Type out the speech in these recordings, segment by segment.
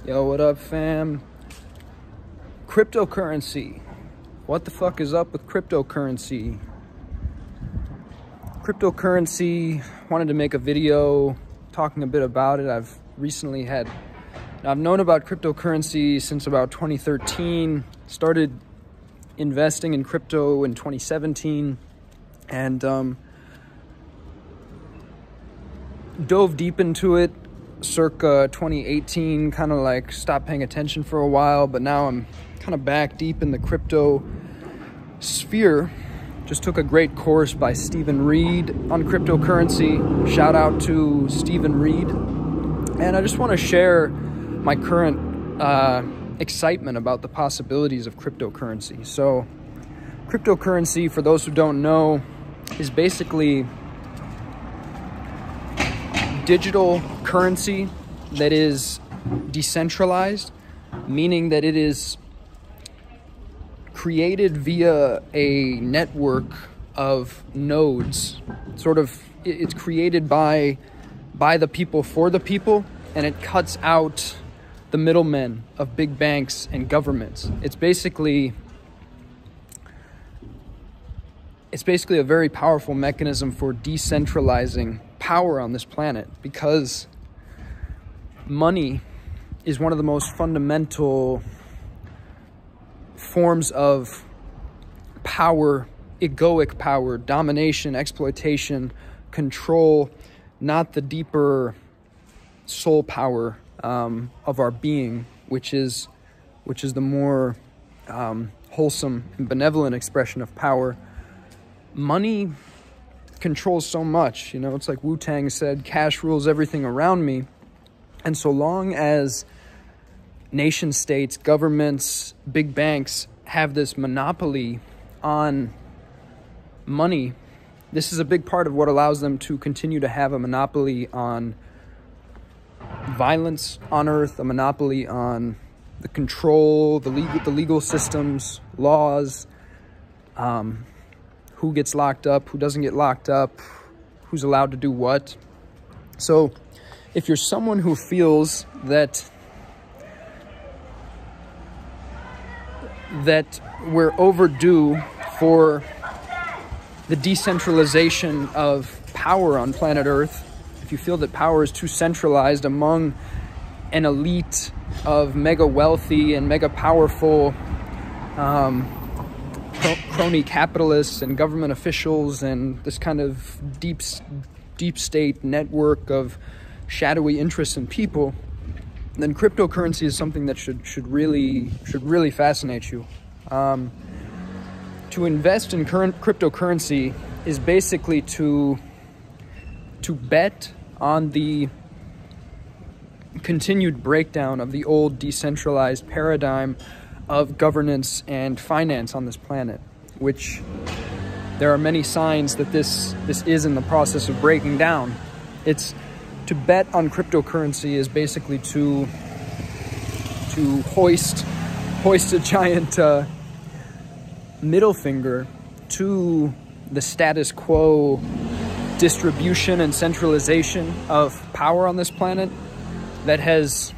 Yo, what up, fam? Cryptocurrency. What the fuck is up with cryptocurrency? Cryptocurrency, wanted to make a video talking a bit about it. I've known about cryptocurrency since about 2013. Started investing in crypto in 2017 and dove deep into it circa 2018, kind of like stopped paying attention for a while, but now I'm kind of back deep in the crypto sphere. Just took a great course by Stephen Reed on cryptocurrency. Shout out to Stephen Reed. And I just want to share my current excitement about the possibilities of cryptocurrency. So cryptocurrency, for those who don't know, is basically digital currency that is decentralized, meaning that it is created via a network of nodes. It's created by the people for the people, and it cuts out the middlemen of big banks and governments. It's basically a very powerful mechanism for decentralizing power on this planet, because money is one of the most fundamental forms of power, egoic power, domination, exploitation, control, not the deeper soul power of our being, which is the more wholesome and benevolent expression of power. Money controls so much, it's like Wu-Tang said, cash rules everything around me. And so long as nation states, governments, big banks have this monopoly on money, this is a big part of what allows them to continue to have a monopoly on violence on earth, a monopoly on the control, the legal systems, laws, who gets locked up, who doesn't get locked up, who's allowed to do what. So if you're someone who feels that we're overdue for the decentralization of power on planet Earth, if you feel that power is too centralized among an elite of mega wealthy and mega powerful crony capitalists and government officials and this kind of deep state network of shadowy interests and people, then cryptocurrency is something that should really fascinate you. To invest in current cryptocurrency is basically to bet on the continued breakdown of the old decentralized paradigm of governance and finance on this planet, which there are many signs that this is in the process of breaking down. It's to bet on cryptocurrency is basically to hoist a giant middle finger to the status quo distribution and centralization of power on this planet that has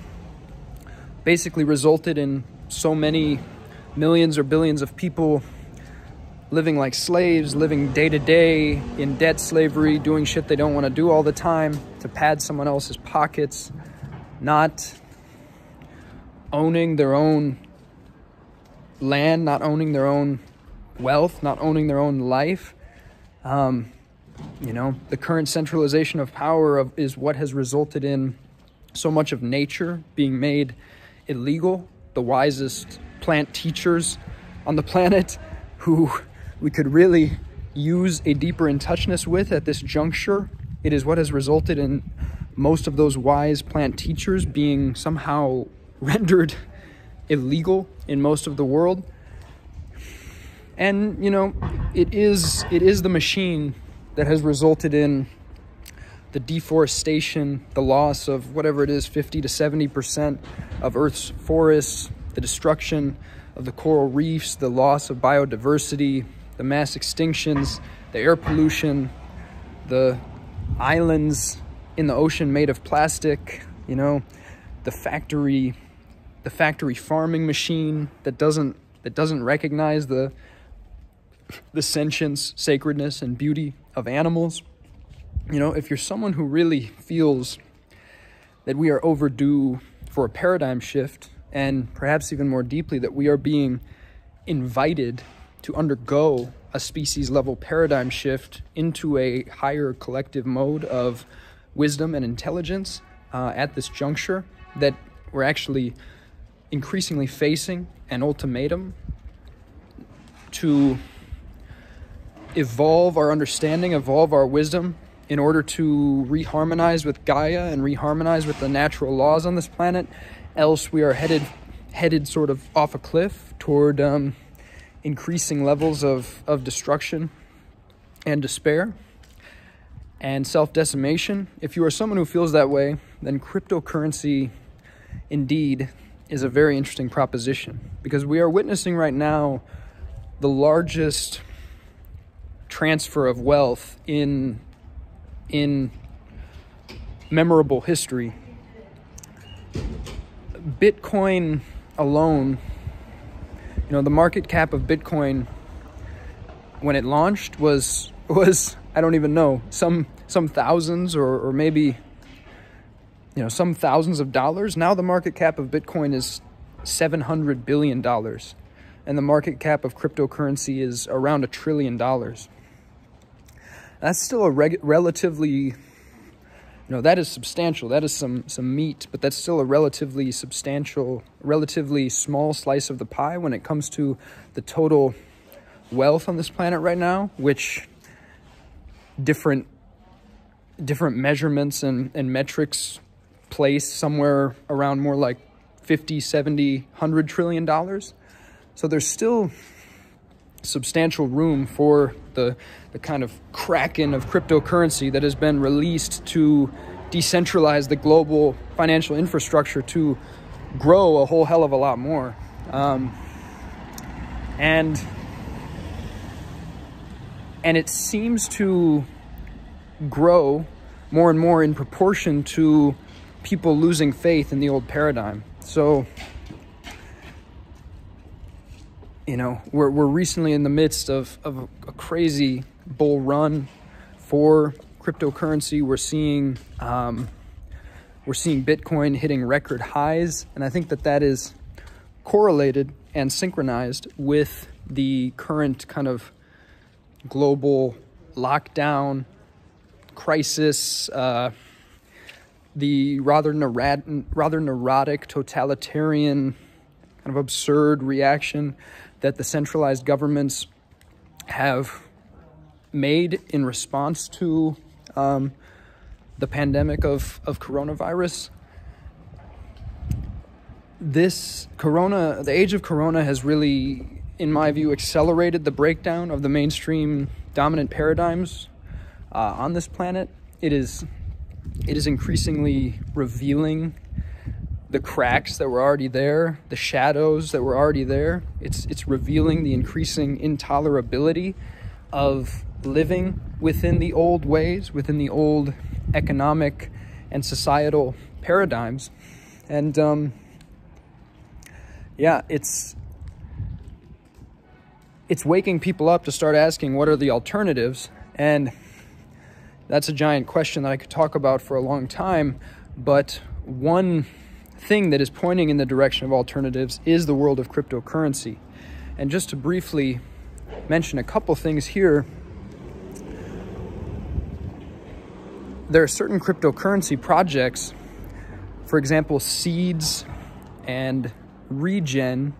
basically resulted in so many millions or billions of people living like slaves, living day to day in debt slavery, doing shit they don't want to do all the time to pad someone else's pockets, not owning their own land, not owning their own wealth, not owning their own life. The current centralization of power is what has resulted in so much of nature being made illegal. The wisest plant teachers on the planet, who we could really use a deeper in touchness with at this juncture, it is what has resulted in most of those wise plant teachers being somehow rendered illegal in most of the world. And it is the machine that has resulted in the deforestation, the loss of whatever it is, 50 to 70% of Earth's forests, the destruction of the coral reefs, the loss of biodiversity, the mass extinctions, the air pollution, the islands in the ocean made of plastic, the factory factory farming machine that doesn't recognize the sentience, sacredness, and beauty of animals. You know, if you're someone who really feels that we are overdue for a paradigm shift, and perhaps even more deeply that we are being invited to undergo a species-level paradigm shift into a higher collective mode of wisdom and intelligence at this juncture, that we're actually increasingly facing an ultimatum to evolve our understanding, evolve our wisdom in order to reharmonize with Gaia and reharmonize with the natural laws on this planet. Else we are headed sort of off a cliff toward increasing levels of destruction and despair and self-decimation. If you are someone who feels that way, then cryptocurrency indeed is a very interesting proposition, because we are witnessing right now the largest transfer of wealth in memorable history. Bitcoin alone, you know, the market cap of Bitcoin when it launched was I don't even know, some thousands or maybe, you know, some thousands of dollars. Now the market cap of Bitcoin is $700 billion, and the market cap of cryptocurrency is around $1 trillion. That's still a relatively, you know, that is substantial. That is some meat, but that's still a relatively substantial, relatively small slice of the pie when it comes to the total wealth on this planet right now, which different measurements and metrics place somewhere around more like 50, 70, 100 trillion dollars. So there's still substantial room for the kind of kraken of cryptocurrency that has been released to decentralize the global financial infrastructure to grow a whole hell of a lot more. And it seems to grow more and more in proportion to people losing faith in the old paradigm. So, you know, we're recently in the midst of a crazy bull run for cryptocurrency. We're seeing Bitcoin hitting record highs, and I think that is correlated and synchronized with the current kind of global lockdown crisis, the rather neurotic, totalitarian, kind of absurd reaction that the centralized governments have made in response to the pandemic of coronavirus. The age of Corona has really, in my view, accelerated the breakdown of the mainstream dominant paradigms on this planet. It is increasingly revealing the cracks that were already there, the shadows that were already there. It's revealing the increasing intolerability of living within the old ways, within the old economic and societal paradigms. And yeah, it's waking people up to start asking, what are the alternatives? And that's a giant question that I could talk about for a long time. But one thing that is pointing in the direction of alternatives is the world of cryptocurrency. And just to briefly mention a couple things here, there are certain cryptocurrency projects, for example, Seeds and Regen,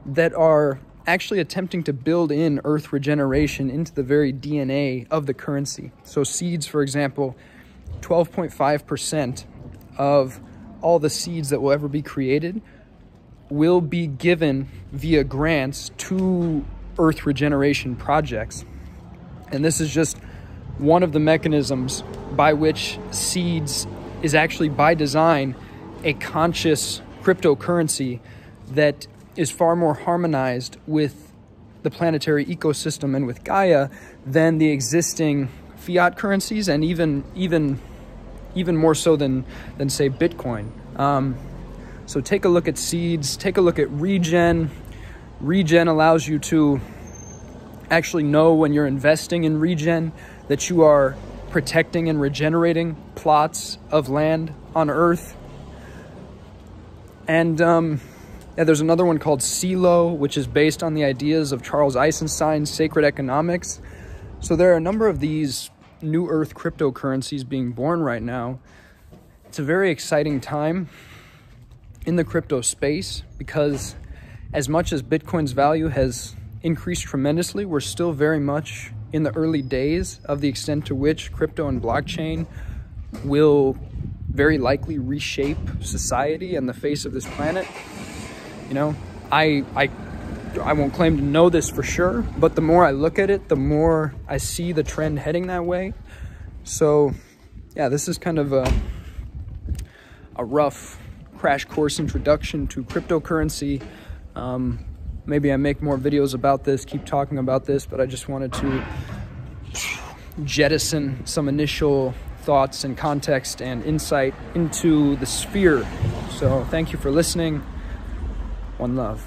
that are actually attempting to build in earth regeneration into the very DNA of the currency. So Seeds, for example, 12.5% of all the seeds that will ever be created will be given via grants to earth regeneration projects. And this is just one of the mechanisms by which Seeds is actually, by design, a conscious cryptocurrency that is far more harmonized with the planetary ecosystem and with Gaia than the existing fiat currencies, and even more so than say Bitcoin. So take a look at seeds, take a look at regen. Regen allows you to actually know when you're investing in regen that you are protecting and regenerating plots of land on Earth. And yeah, there's another one called Celo, which is based on the ideas of Charles Eisenstein's sacred economics. So there are a number of these new Earth cryptocurrencies being born right now. It's a very exciting time in the crypto space because as much as Bitcoin's value has increased tremendously, we're still very much in the early days of the extent to which crypto and blockchain will very likely reshape society and the face of this planet. You know, I won't claim to know this for sure, but the more I look at it, the more I see the trend heading that way. So yeah, this is kind of a rough crash course introduction to cryptocurrency. Maybe I make more videos about this, keep talking about this, but I just wanted to jettison some initial thoughts and context and insight into the sphere. So thank you for listening. One love.